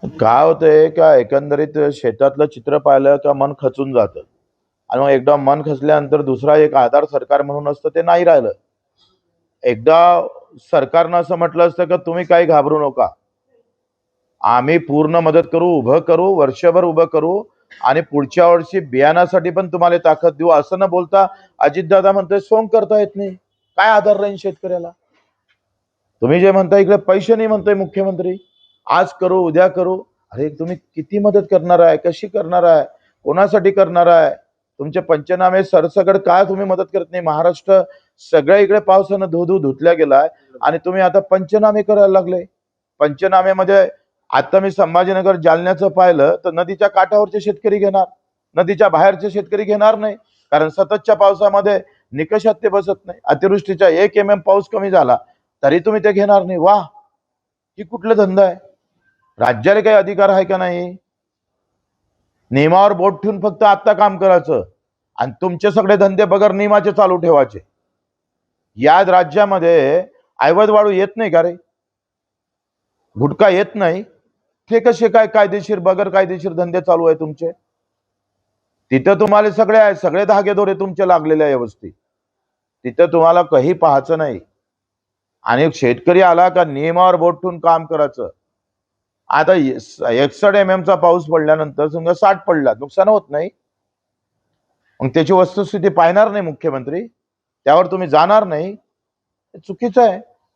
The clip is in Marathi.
काय होतंय का एकंदरीत शेतातलं चित्र पाहिलं का मन खचून जातं. आणि मग एकदा मन खचल्यानंतर दुसरा एक आधार सरकार म्हणून असतं ते नाही राहिलं. एकदा सरकारनं असं म्हटलं असतं का तुम्ही काही घाबरू नका, आम्ही पूर्ण मदत करू, उभं करू, वर्षभर उभं करू आणि पुढच्या वर्षी बियाणासाठी पण तुम्हाला ताकद देऊ, असं न बोलता अजितदादा म्हणतोय सोंग करता येत नाही. काय आधार राहील शेतकऱ्याला? तुम्ही जे म्हणता इकडे पैसे नाही म्हणतोय मुख्यमंत्री, आज करू उद्या करू. अरे तुम्ही किती मदत करणार आहे, कशी करणार आहे, कोणासाठी करणार आहे? तुमचे पंचनामे सरसकट काय तुम्ही मदत करत नाही? महाराष्ट्र सगळ्या इकडे पावसानं धुधू धुतल्या गेलाय आणि तुम्ही आता पंचनामे करायला लागले. पंचनामेमध्ये आता मी संभाजीनगर जालन्याचं पाहिलं तर नदीच्या काठावरचे शेतकरी घेणार, नदीच्या बाहेरचे शेतकरी घेणार नाही, कारण सततच्या पावसामध्ये निकषात ते बसत नाही. अतिवृष्टीचा 1 mm पाऊस कमी झाला तरी तुम्ही ते घेणार नाही. वा, ही कुठला धंदा आहे? राज्याला काही अधिकार आहे का नाही? नियमावर बोट ठेवून फक्त आता काम करायचं आणि तुमचे सगळे धंदे बगर नियमाचे चालू ठेवायचे. या राज्यामध्ये ऐवज वाळू येत नाही का रे? गुटखा येत नाही? ते कसे काय कायदेशीर बगर कायदेशीर धंदे चालू आहे तुमचे? तिथं तुम्हाला सगळे धागे दोरे तुमचे लागलेले आहे व्यवस्थित. तिथं तुम्हाला काही पाहायचं नाही. आणि शेतकरी आला का नियमावर बोट ठेवून काम करायचं. आता 61 mm चा पाऊस पडल्यानंतर समजा 60 पडला, नुकसान होत नाही? मग त्याची वस्तुस्थिती पाहणार नाही मुख्यमंत्री? त्यावर तुम्ही जाणार नाही? चुकीचं आहे.